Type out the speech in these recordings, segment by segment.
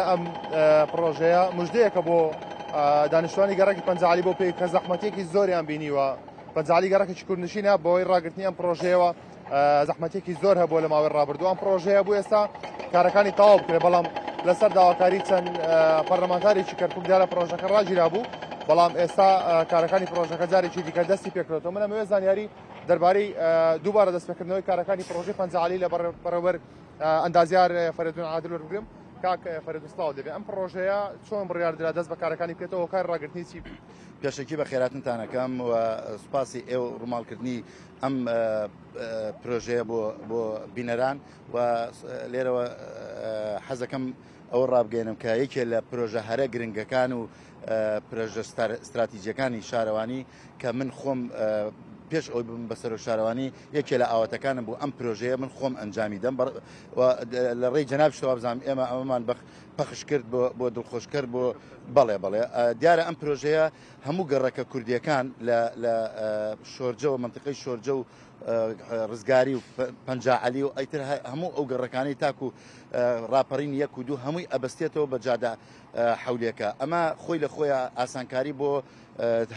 ئەم پرۆژەیە مژدەیەکە بۆ دانیشتوانی گەڕێکی پەنجالی بۆ پێی کە زەحمەتێکی زۆریان بینیوە پەنجالی گەڕێکی کوردنشینە بۆی ڕاگررتنی ئەم پرۆژەیەوە زەحمەتێکی زۆر هەبوو لە ماوەی ڕابردوو ئەم پرۆژەیە بوو ئێستا کارەکانی تەواو بکرێت بەڵام لەسەر داواکاری چەند پەرلەمانتارێکی کەرکوب دیارە پرۆژەکە ڕاگیرا بوو بەڵام ئێستا کارەکانی پرۆژەکە جارێکی دیکە دەستی پێکرێتەوە من ئەمەوێ زانیاری دەربارەی دووبارە دەستپێکردنەوەی کارەکانی پرۆژەی پەنجالی لە بەڕێوەبەر ئەندازیار فەریدون عادل وەربگرم کاک فەریدون سڵاو دەبێت ئەم پرۆژەیە چۆن بڕیاردرا دەست بە کارەکانی بکرێتەوە کار ڕاگررتنی چی پێشەکی بە خێراتنتانەکەم و سوپاسی ئێوە ڕووماڵکردنی ئەم پرۆژەیە بۆ بینەران و لێرەوە حەزەکەم ئەوە ڕابگەێنم کە یەکێ لە پرۆژە هەرە گرنگەکان و پرۆژە استراتیجیەکانی شارەوانی کە من خۆم پێش ئەوی بم بەسەر و شارەوانی یەکێ لە ئاواتەکانم بوو ئەم پرۆژەیە من خۆم ئەنجامی دەم لە ڕێی جەناب شتەوە بزانام ئێمە ئەمەمان پەخش کرد بۆ دڵخۆشکرد بۆ بەڵێ دیارە ئەم پرۆژەیە هەموو گەڕەکە کوردیەکان لە شۆرجەوە منطقەی شۆرجە و ڕزگاری و پەنجاعەلی و ئەیتر هەموو ئەو گەڕەکانی تاکو ڕاپەڕین یەک و دوو هەمووی ئەبەستێتەوە بە جادە حەولێکە ئەمە خۆی لە خۆیان ئاسانکاری بۆ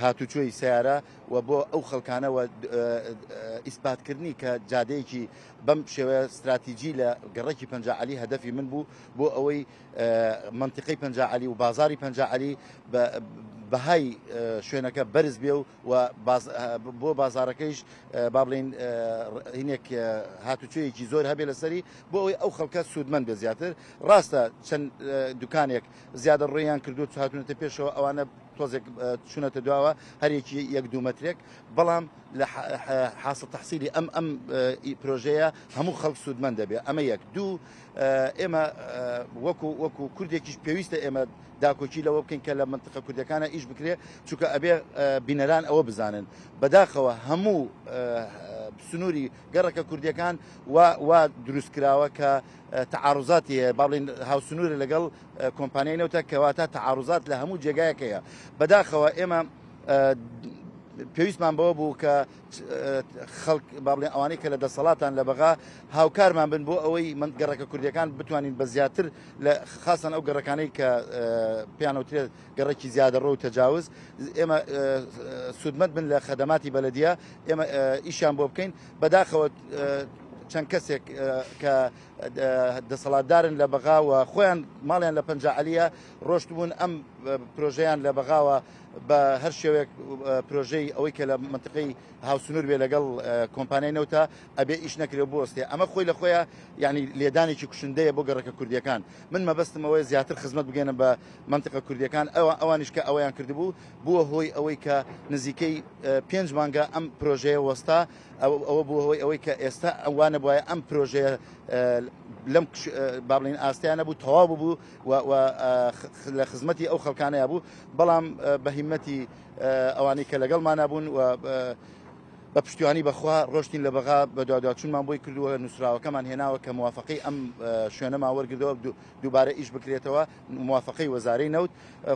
هاتوچۆی سیارە و بۆ ئەو خەڵکانەوە ئیسپاتکردنی کە جادەیەکی بەم شێوەیە استراتیجی لە گەڕێکی پەنجاعەلی هەدەفی من بوو بۆ ئەوەی منطقەی پەنجاعەلی و بازاری پەنجاعەلی بەهای شوێنەکە بەرز بێ و بۆ بازارەکەیش با بڵین هینێک هاتوچۆیەکی زۆر هەبێ لەسەری بۆ ئەوەی ئەو خەڵکە سوودمەند بێ زیاتر ڕاستە چەند دوکانێک زیادە ڕێیان کردو هاتوونەتە پێشەوە ئەوانە تۆزێک چوونەتە دواوە هەرێکی یەک دوو مەترێک بەڵام لە حاصل تەحسیلی ئەم پرۆژەیە هەموو خەڵک سوودمەند دەبێت ئەمە یەک دوو ئێمە وەکو کوردێکیش پێویستە ئێمە داکۆکی لەوە بکەین کە لە منطقە کوردەکانە ئیش بکرێ چونکە ئەبێ بینەران ئەوە بزانن بەداخەوە هەموو سنووری گەڕەکە کوردیەکان وا دروستکراوە کە تعارضاتی باڵین هاوسنوورە لەگەڵ کۆمپانیای نەوتە کەواتە تعارضات لە هەموو جێگایەکەیە بەداخەوە ئێمە پێویستمان بەوە بوو کە خەڵک بابڵێن ئەوانەی کە لە دەسەڵاتان لە بەغا هاوکارمان بن بۆ ئەوەی من گەڕەکە کوردیەکان بتوانین بە زیاتر لە خاصن ئەو گەڕەکانەی کە پیانەوترێت گەڕێکی زیادە ڕۆ و تەجاوز ئێمە سوودمەند بن لە خەدەماتی بەلەدیە ئێمە ئیشیان بۆ بکەین بەداخەوە چەند کەسێک کە دەسەڵاتدارن لە بەغاوە خۆیان ماڵیان لە پەنجاعەلیە ڕۆشتبوون ئەم پرۆژەیان لە بەغاوە بە هەر شێوەیەک پرۆژەی ئەوەی کە لە منطقەی هاوسنوور بێ لەگەڵ کۆمپانیای نەوتە ئەبێ ئیش نەکرێت بۆ ئەستێ ئەمە خۆی لە خۆیان یعنی لێدانێکی کوشندەیە بۆ گەڕەکە کوردیەکان من مەبەستم ئەوەی زیاتر خزمەت بگەێنە بە منطقە کوردیەکان ئەوانیش کە ئەوەیان کردبوو بووە هۆی ئەوەی کە نزیکەی 5 مانگە ئەم پرۆژەیە وەستا ئەوە بوو هۆی ئەوەی کە ئێستا ئەوانە بواە ئەم پرۆژەیە لەم بابلین ئاستیانە بوو تەواو بوو لە خزمەتی ئەو خەڵکانەیە بوو بەڵام بە هیمەتی ئەوانەی کە لەگەڵمان نبوون و بە پشتیوانی بەخوا ڕۆشتین لە بەغا بە دواداچوونمان بۆی کردووە نووسراوەکەمان هێناوە کە موافقەی ئەم شوێنەما وەرگردەوە دووبارە ئیش بکرێتەوە موافقەی وەزارەی نەوت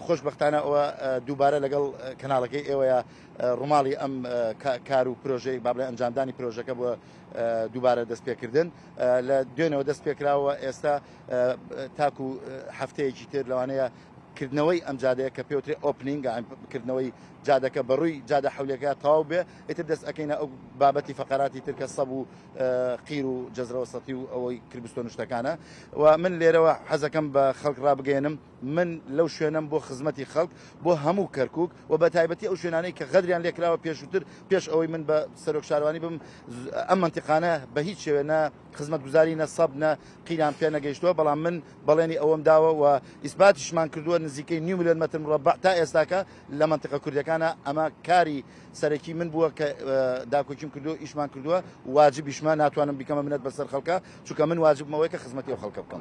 خۆشبەختانە ئەوە دووبارە لەگەڵ کەناڵەکەی ئێوەیە ڕووماڵی ئەم کار و پرۆژەی بابلێ ئەنجامدانی پرۆژەکە بۆ دووبارە دەستپێکردن لە دوێنەوە دەست پێکراوە ئێستا تاکو هەفتەیەکی تر لەوانەیە کردنەوەی ئەم جادەیە کە پێوترێ ئۆپنینگ کردنەوەی جادەکە بەڕووی جادە حولەکە تەواو بێ ئیتر دەست ئەەکەینە ئەو بابەتی فەقەراتی ترکە سەب و قیر و جەزرەوەسەتی و ئەوەی کردستۆ نوشتەکانە و من لێرەوە حەزەکەم بە خەڵک ڕابگەێنم من لەو شوێنم بۆ خزمەتی خەڵک بۆ هەموو کەرکک و بە تایبەتی ئەو شوێنانەی کە غەدریان لێکراوە پێشووتر پێش ئەوەی من بە سەرۆک شارەوانی بم ئەم منتیقانە بە هیچ شێوێنە خزمەت گوزاری نە سەب نە قیران پێ نەگەیشتووە بەڵام من بەڵێنی ئەوەم داوە و ئیسباتیشمان کردووە نزیکەی 9 ملیۆن مەتر مربع تا ئێستاکە لە منتیقە کوردیەکانە ئەمە کاری سەرەکی من بووە کە داکۆکیم کردو ئیشمان کردووە واجبیشمان ناتوانم بیکەمە منەت بەسەر خەڵکە چونکە من واجبمەوەی کە خزمەتی ئەو خەڵکە بکەم